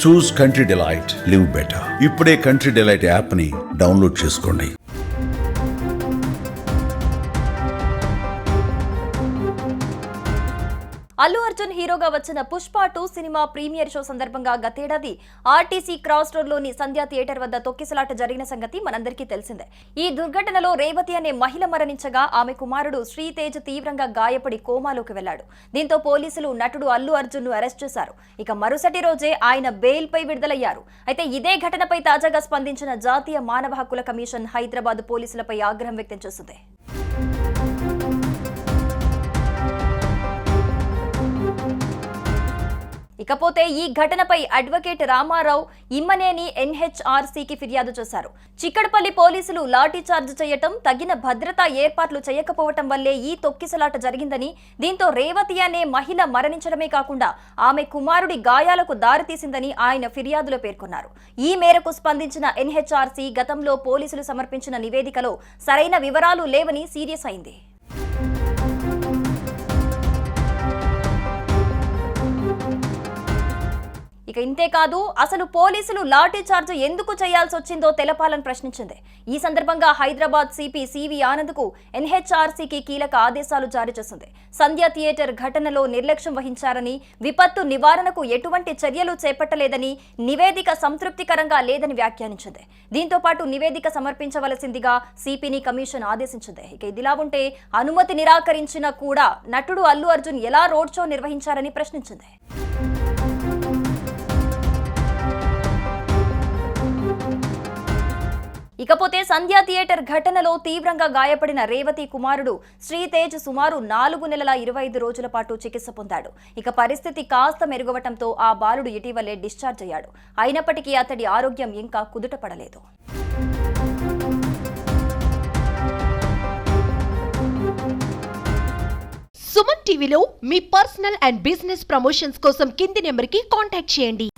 చూస్ country delight, live better. ఇప్పుడే country delight app ని download చేసుకోండి. అల్లు అర్జున్ హీరోగా వచ్చిన పుష్ప 2 సినిమా ప్రీమియర్ షో సందర్భంగా గతేడాది ఆర్టీసీ క్రాస్ రోడ్ లోని సంధ్యా థియేటర్ వద్ద తొక్కిసలాట జరిగిన సంగతి మనందరికీ తెలిసిందే. ఈ దుర్ఘటనలో రేవతి అనే మహిళ మరణించగా ఆమె కుమారుడు శ్రీతేజ్ తీవ్రంగా గాయపడి కోమాలోకి వెళ్లాడు. దీంతో పోలీసులు నటుడు అల్లు అర్జున్ ను అరెస్ట్ చేశారు. ఇక మరుసటి రోజే ఆయన బెయిల్ పై విడుదలయ్యారు. అయితే ఇదే ఘటనపై తాజాగా స్పందించిన జాతీయ మానవ హక్కుల కమిషన్ హైదరాబాద్ పోలీసులపై ఆగ్రహం వ్యక్తం చేసింది. ఇకపోతే ఈ ఘటనపై అడ్వకేట్ రామారావు ఇమ్మనేని ఎన్హెచ్ఆర్సీకి ఫిర్యాదు చేశారు. చిక్కడపల్లి పోలీసులు లాఠీ చార్జ్ చేయటం, తగిన భద్రతా ఏర్పాట్లు చేయకపోవటం వల్లే ఈ తొక్కిసలాట జరిగిందని, దీంతో రేవతి అనే మహిళ మరణించడమే కాకుండా ఆమె కుమారుడి గాయాలకు దారితీసిందని ఆయన ఫిర్యాదులో పేర్కొన్నారు. ఈ మేరకు స్పందించిన ఎన్హెచ్ఆర్సీ గతంలో పోలీసులు సమర్పించిన నివేదికలో సరైన వివరాలు లేవని సీరియస్ అయింది. ఇక ఇంతేకాదు, అసలు పోలీసులు లాఠీ చార్జ్ ఎందుకు చేయాల్సి వచ్చిందో తెలపాలని ప్రశ్నించింది. ఈ సందర్భంగా హైదరాబాద్ సిపి సివి ఆనంద్కు ఎన్హెచ్ఆర్సీకి కీలక ఆదేశాలు జారీ చేసింది. సంధ్యా థియేటర్ ఘటనలో నిర్లక్ష్యం వహించారని, విపత్తు నివారణకు ఎటువంటి చర్యలు చేపట్టలేదని, నివేదిక సంతృప్తికరంగా లేదని వ్యాఖ్యానించింది. దీంతో పాటు నివేదిక సమర్పించవలసిందిగా సిపిని కమిషన్ ఆదేశించింది. ఇక ఇదిలా ఉంటే అనుమతి నిరాకరించినా కూడా నటుడు అల్లు అర్జున్ ఎలా రోడ్ షో నిర్వహించారని ప్రశ్నించింది. ఇకపోతే సంధ్యా థియేటర్ ఘటనలో తీవ్రంగా గాయపడిన రేవతి కుమారుడు శ్రీతేజ్ సుమారు 4 నెలల 25 రోజుల పాటు చికిత్స పొందాడు. ఇక పరిస్థితి కాస్త మెరుగవటంతో ఆ బాలుడు ఇటీవలే డిశ్చార్జ్ అయ్యాడు. అయినప్పటికీ అతడి ఆరోగ్యం ఇంకా కుదుటపడలేదు. సుమన్ టీవీలో మీ పర్సనల్ అండ్ బిజినెస్ ప్రమోషన్స్ కోసం కింది నెంబర్కి కాంటాక్ట్ చేయండి.